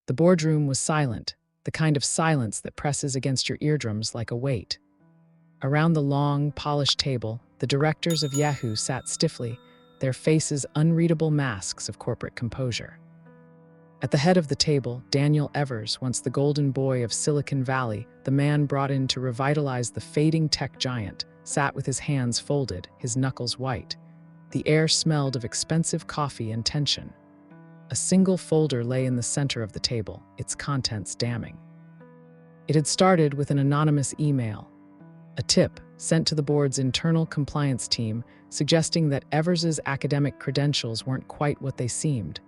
The boardroom was silent, the kind of silence that presses against your eardrums like a weight. Around the long, polished table, the directors of Yahoo sat stiffly, their faces unreadable masks of corporate composure. At the head of the table, Daniel Evers, once the golden boy of Silicon Valley, the man brought in to revitalize the fading tech giant, sat with his hands folded, his knuckles white. The air smelled of expensive coffee and tension. A single folder lay in the center of the table, its contents damning. It had started with an anonymous email, a tip sent to the board's internal compliance team suggesting that Evers's academic credentials weren't quite what they seemed.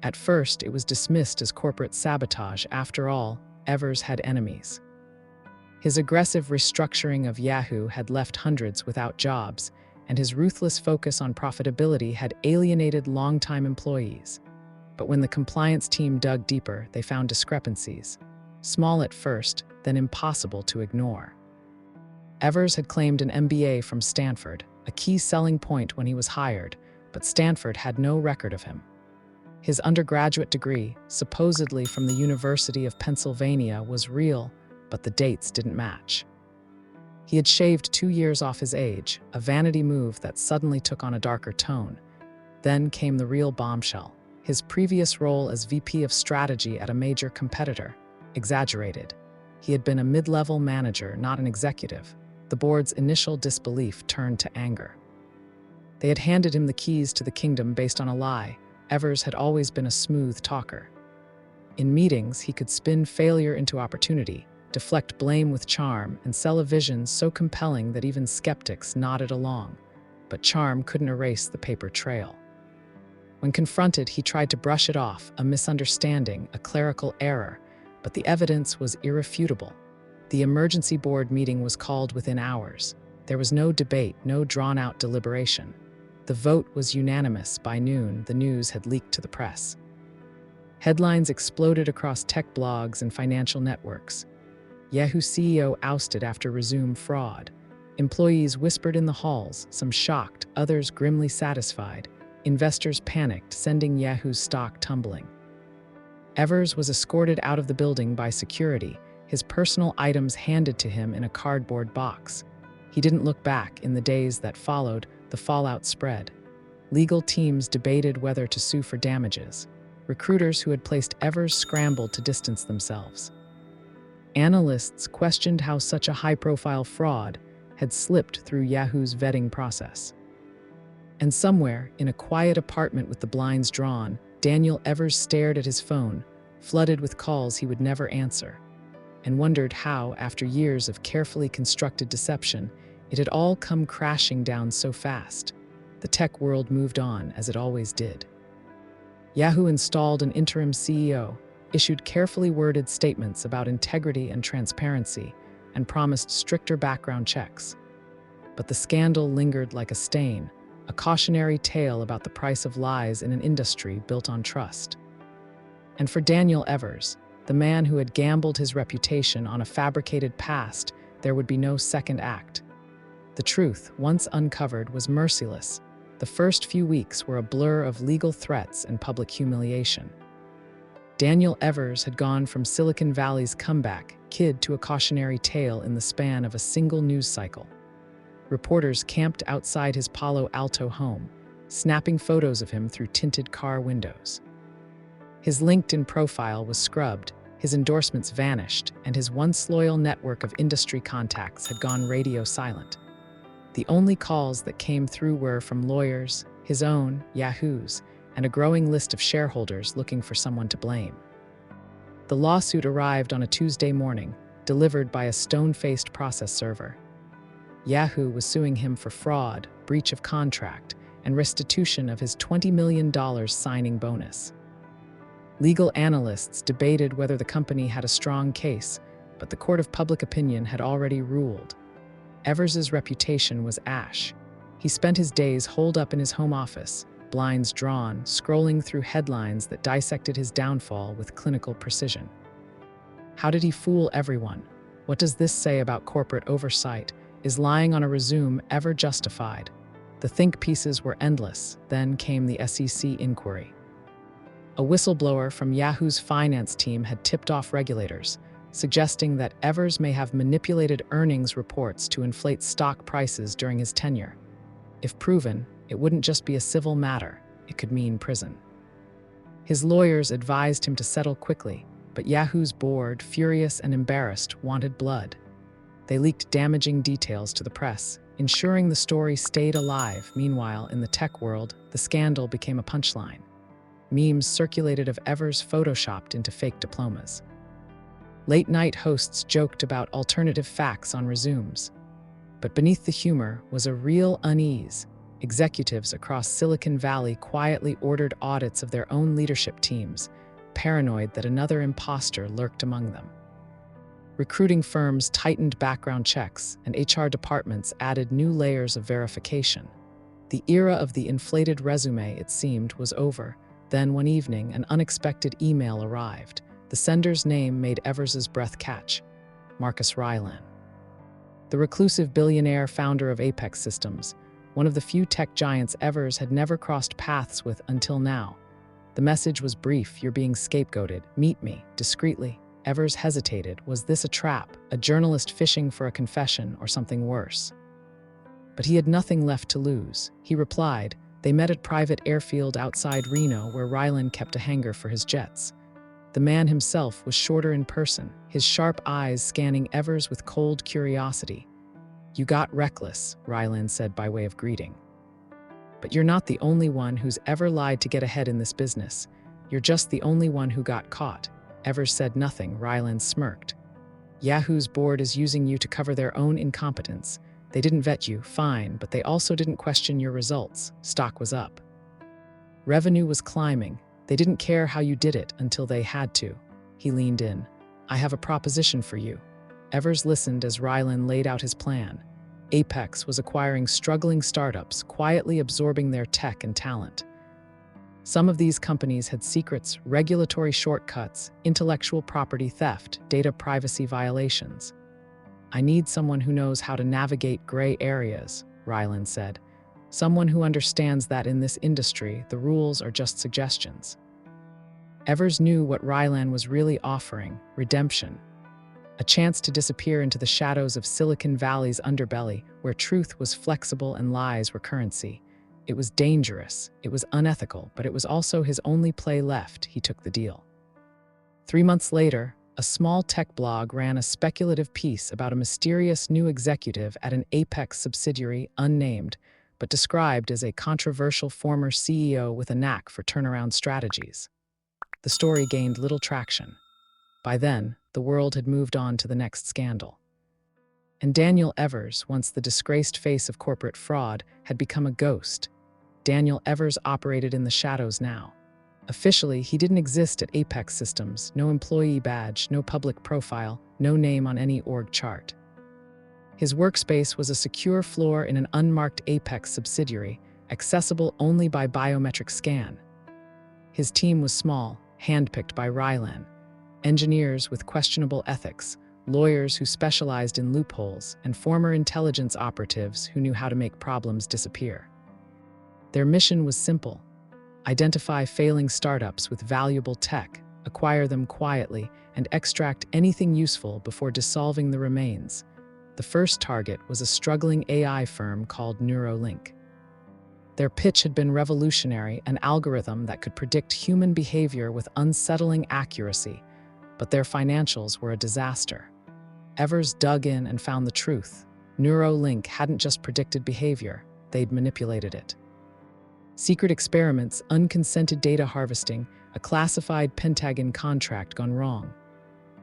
At first, it was dismissed as corporate sabotage. After all, Evers had enemies. His aggressive restructuring of Yahoo had left hundreds without jobs, and his ruthless focus on profitability had alienated longtime employees. But when the compliance team dug deeper, they found discrepancies. Small at first, then impossible to ignore. Evers had claimed an MBA from Stanford, a key selling point when he was hired, but Stanford had no record of him. His undergraduate degree, supposedly from the University of Pennsylvania, was real, but the dates didn't match. He had shaved 2 years off his age, a vanity move that suddenly took on a darker tone. Then came the real bombshell. His previous role as VP of strategy at a major competitor. Exaggerated. He had been a mid-level manager, not an executive. The board's initial disbelief turned to anger. They had handed him the keys to the kingdom based on a lie. Evers had always been a smooth talker. In meetings, he could spin failure into opportunity, deflect blame with charm, and sell a vision so compelling that even skeptics nodded along. But charm couldn't erase the paper trail. When confronted, he tried to brush it off, a misunderstanding, a clerical error, but the evidence was irrefutable. The emergency board meeting was called within hours. There was no debate, no drawn-out deliberation. The vote was unanimous. By noon, the news had leaked to the press. Headlines exploded across tech blogs and financial networks. Yahoo CEO ousted after resumed fraud. Employees whispered in the halls, some shocked, others grimly satisfied. Investors panicked, sending Yahoo's stock tumbling. Evers was escorted out of the building by security, his personal items handed to him in a cardboard box. He didn't look back. In the days that followed, the fallout spread. Legal teams debated whether to sue for damages. Recruiters who had placed Evers scrambled to distance themselves. Analysts questioned how such a high-profile fraud had slipped through Yahoo's vetting process. And somewhere, in a quiet apartment with the blinds drawn, Daniel Evers stared at his phone, flooded with calls he would never answer, and wondered how, after years of carefully constructed deception, it had all come crashing down so fast. The tech world moved on, as it always did. Yahoo installed an interim CEO, issued carefully worded statements about integrity and transparency, and promised stricter background checks. But the scandal lingered like a stain, a cautionary tale about the price of lies in an industry built on trust. And for Daniel Evers, the man who had gambled his reputation on a fabricated past, there would be no second act. The truth, once uncovered, was merciless. The first few weeks were a blur of legal threats and public humiliation. Daniel Evers had gone from Silicon Valley's comeback kid to a cautionary tale in the span of a single news cycle. Reporters camped outside his Palo Alto home, snapping photos of him through tinted car windows. His LinkedIn profile was scrubbed, his endorsements vanished, and his once loyal network of industry contacts had gone radio silent. The only calls that came through were from lawyers, his own, Yahoo's, and a growing list of shareholders looking for someone to blame. The lawsuit arrived on a Tuesday morning, delivered by a stone-faced process server. Yahoo was suing him for fraud, breach of contract, and restitution of his $20 million signing bonus. Legal analysts debated whether the company had a strong case, but the court of public opinion had already ruled. Evers's reputation was ash. He spent his days holed up in his home office, blinds drawn, scrolling through headlines that dissected his downfall with clinical precision. How did he fool everyone? What does this say about corporate oversight? Is lying on a resume ever justified? The think pieces were endless. Then came the SEC inquiry. A whistleblower from Yahoo's finance team had tipped off regulators, suggesting that Evers may have manipulated earnings reports to inflate stock prices during his tenure. If proven, it wouldn't just be a civil matter, it could mean prison. His lawyers advised him to settle quickly, but Yahoo's board, furious and embarrassed, wanted blood. They leaked damaging details to the press, ensuring the story stayed alive. Meanwhile, in the tech world, the scandal became a punchline. Memes circulated of Evers photoshopped into fake diplomas. Late-night hosts joked about alternative facts on resumes. But beneath the humor was a real unease. Executives across Silicon Valley quietly ordered audits of their own leadership teams, paranoid that another imposter lurked among them. Recruiting firms tightened background checks, and HR departments added new layers of verification. The era of the inflated resume, it seemed, was over. Then, one evening, an unexpected email arrived. The sender's name made Evers's breath catch: Markus Rylan. The reclusive billionaire founder of Apex Systems, one of the few tech giants Evers had never crossed paths with until now. The message was brief: "You're being scapegoated. Meet me, discreetly." Evers hesitated. Was this a trap, a journalist fishing for a confession, or something worse? But he had nothing left to lose. He replied, "They met at private airfield outside Reno, where Rylan kept a hangar for his jets." The man himself was shorter in person, his sharp eyes scanning Evers with cold curiosity. "You got reckless," Rylan said by way of greeting. "But you're not the only one who's ever lied to get ahead in this business. You're just the only one who got caught." Evers said nothing. Rylan smirked. "Yahoo's board is using you to cover their own incompetence. They didn't vet you, fine, but they also didn't question your results." Stock was up. Revenue was climbing. They didn't care how you did it until they had to. He leaned in. "I have a proposition for you." Evers listened as Rylan laid out his plan. Apex was acquiring struggling startups, quietly absorbing their tech and talent. Some of these companies had secrets, regulatory shortcuts, intellectual property theft, data privacy violations. "I need someone who knows how to navigate gray areas," Rylan said. "Someone who understands that in this industry, the rules are just suggestions." Evers knew what Rylan was really offering: redemption. A chance to disappear into the shadows of Silicon Valley's underbelly, where truth was flexible and lies were currency. It was dangerous, it was unethical, but it was also his only play left. He took the deal. 3 months later, a small tech blog ran a speculative piece about a mysterious new executive at an Apex subsidiary, unnamed, but described as a controversial former CEO with a knack for turnaround strategies. The story gained little traction. By then, the world had moved on to the next scandal. And Daniel Evers, once the disgraced face of corporate fraud, had become a ghost. Daniel Evers operated in the shadows now. Officially, he didn't exist at Apex Systems. No employee badge, no public profile, no name on any org chart. His workspace was a secure floor in an unmarked Apex subsidiary, accessible only by biometric scan. His team was small, handpicked by Rylan. Engineers with questionable ethics, lawyers who specialized in loopholes, and former intelligence operatives who knew how to make problems disappear. Their mission was simple: identify failing startups with valuable tech, acquire them quietly, and extract anything useful before dissolving the remains. The first target was a struggling AI firm called Neuralink. Their pitch had been revolutionary: an algorithm that could predict human behavior with unsettling accuracy, but their financials were a disaster. Evers dug in and found the truth. Neuralink hadn't just predicted behavior, they'd manipulated it. Secret experiments, unconsented data harvesting, a classified Pentagon contract gone wrong.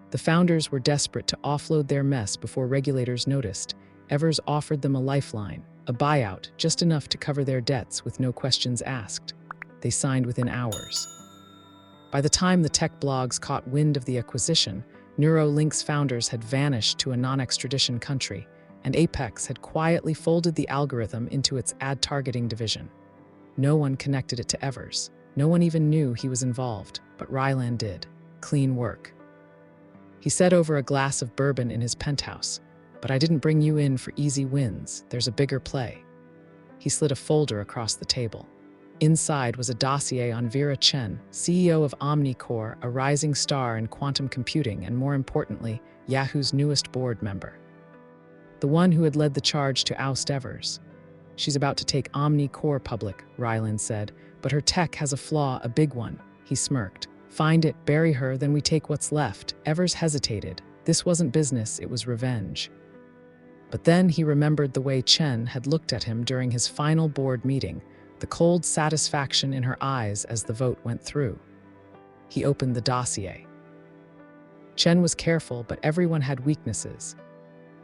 The founders were desperate to offload their mess before regulators noticed. Evers offered them a lifeline, a buyout, just enough to cover their debts with no questions asked. They signed within hours. By the time the tech blogs caught wind of the acquisition, Neuralink's founders had vanished to a non-extradition country, and Apex had quietly folded the algorithm into its ad targeting division. No one connected it to Evers. No one even knew he was involved, but Rylan did. Clean work. He said over a glass of bourbon in his penthouse, "But I didn't bring you in for easy wins. There's a bigger play." He slid a folder across the table. Inside was a dossier on Vera Chen, CEO of Omnicore, a rising star in quantum computing and, more importantly, Yahoo's newest board member. The one who had led the charge to oust Evers. "She's about to take Omnicore public," Rylan said, "but her tech has a flaw, a big one." He smirked. "Find it, bury her, then we take what's left." Evers hesitated. This wasn't business, it was revenge. But then he remembered the way Chen had looked at him during his final board meeting, the cold satisfaction in her eyes as the vote went through. He opened the dossier. Chen was careful, but everyone had weaknesses.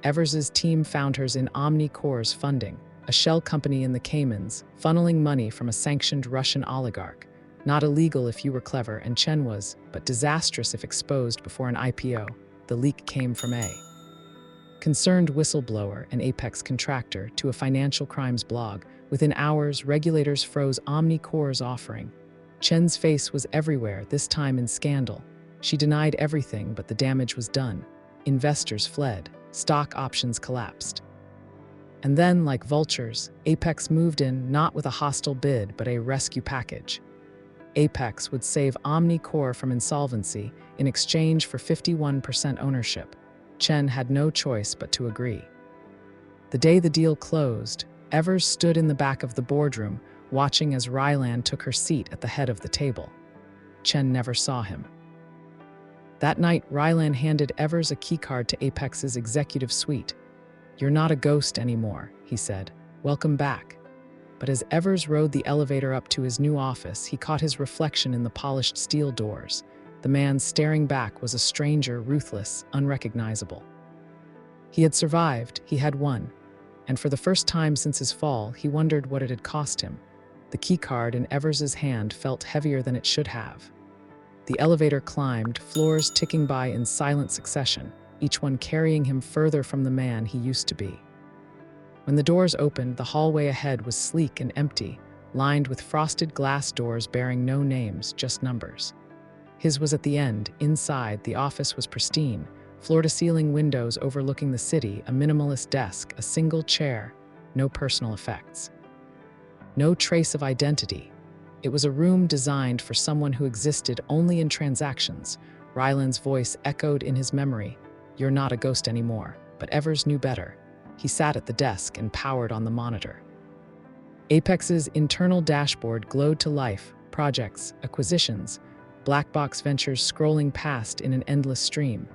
Evers's team found hers in Omnicore's funding, a shell company in the Caymans, funneling money from a sanctioned Russian oligarch. Not illegal if you were clever, and Chen was, but disastrous if exposed before an IPO. The leak came from a concerned whistleblower, an apex contractor, to a financial crimes blog. Within hours, regulators froze Omnicore's offering. Chen's face was everywhere, this time in scandal. She denied everything, but the damage was done. Investors fled. Stock options collapsed. And then, like vultures, Apex moved in, not with a hostile bid, but a rescue package. Apex would save Omnicore from insolvency in exchange for 51% ownership. Chen had no choice but to agree. The day the deal closed, Evers stood in the back of the boardroom, watching as Rylan took her seat at the head of the table. Chen never saw him. That night, Rylan handed Evers a keycard to Apex's executive suite. "You're not a ghost anymore," he said. "Welcome back." But as Evers rode the elevator up to his new office, he caught his reflection in the polished steel doors. The man staring back was a stranger, ruthless, unrecognizable. He had survived, he had won, and for the first time since his fall, he wondered what it had cost him. The keycard in Evers's hand felt heavier than it should have. The elevator climbed, floors ticking by in silent succession, each one carrying him further from the man he used to be. When the doors opened, the hallway ahead was sleek and empty, lined with frosted glass doors bearing no names, just numbers. His was at the end. Inside, the office was pristine, floor-to-ceiling windows overlooking the city, a minimalist desk, a single chair, no personal effects. No trace of identity. It was a room designed for someone who existed only in transactions. Rylan's voice echoed in his memory. "You're not a ghost anymore." But Evers knew better. He sat at the desk and powered on the monitor. Apex's internal dashboard glowed to life, projects, acquisitions, black box ventures scrolling past in an endless stream.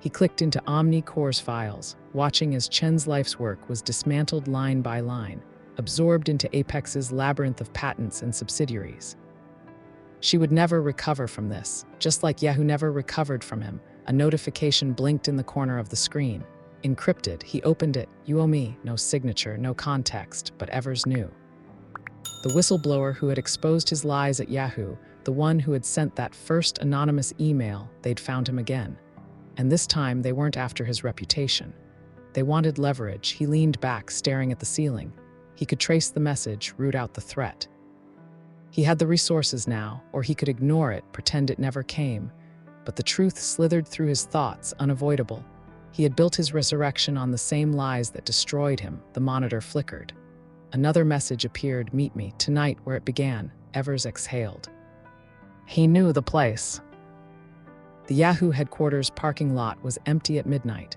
He clicked into Omnicore's files, watching as Chen's life's work was dismantled line by line, absorbed into Apex's labyrinth of patents and subsidiaries. She would never recover from this, just like Yahoo never recovered from him. A notification blinked in the corner of the screen. Encrypted, he opened it. "You owe me." No signature, no context, but Evers knew. The whistleblower who had exposed his lies at Yahoo, the one who had sent that first anonymous email, they'd found him again. And this time, they weren't after his reputation. They wanted leverage. He leaned back, staring at the ceiling. He could trace the message, root out the threat. He had the resources now, or he could ignore it, pretend it never came. But the truth slithered through his thoughts, unavoidable. He had built his resurrection on the same lies that destroyed him. The monitor flickered. Another message appeared. "Meet me tonight where it began." Evers exhaled. He knew the place. The Yahoo headquarters parking lot was empty at midnight.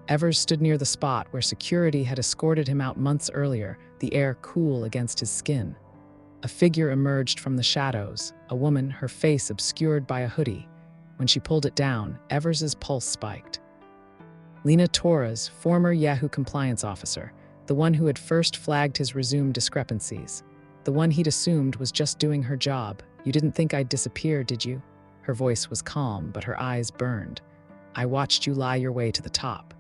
Evers stood near the spot where security had escorted him out months earlier, the air cool against his skin. A figure emerged from the shadows, a woman, her face obscured by a hoodie. When she pulled it down, Evers's pulse spiked. Lena Torres, former Yahoo compliance officer, the one who had first flagged his resumed discrepancies. The one he'd assumed was just doing her job. "You didn't think I'd disappear, did you?" Her voice was calm, but her eyes burned. "I watched you lie your way to the top.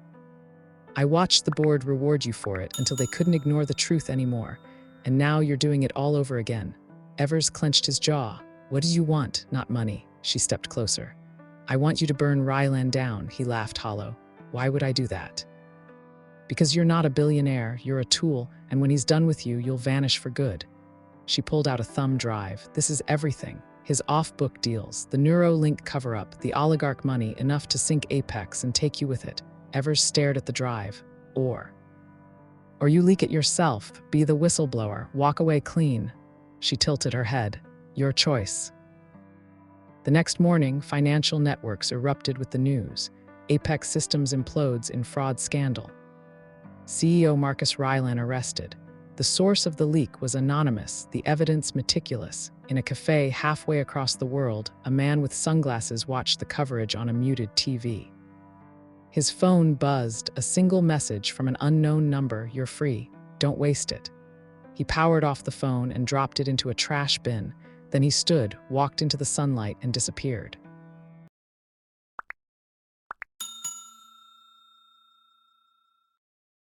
I watched the board reward you for it until they couldn't ignore the truth anymore. And now you're doing it all over again." Evers clenched his jaw. "What did you want?" "Not money." She stepped closer. "I want you to burn Rylan down." He laughed hollow. "Why would I do that?" "Because you're not a billionaire, you're a tool, and when he's done with you, you'll vanish for good." She pulled out a thumb drive. "This is everything. His off-book deals, the Neuralink cover-up, the oligarch money, enough to sink Apex and take you with it." Evers stared at the drive. Or you leak it yourself, be the whistleblower, walk away clean." She tilted her head. Your choice. The next morning, financial networks erupted with the news. Apex Systems implodes in fraud scandal. CEO Markus Rylan arrested. The source of the leak was anonymous, the evidence meticulous. In a cafe halfway across the world, a man with sunglasses watched the coverage on a muted TV. His phone buzzed, a single message from an unknown number: "You're free. Don't waste it." He powered off the phone and dropped it into a trash bin. Then he stood, walked into the sunlight, and disappeared.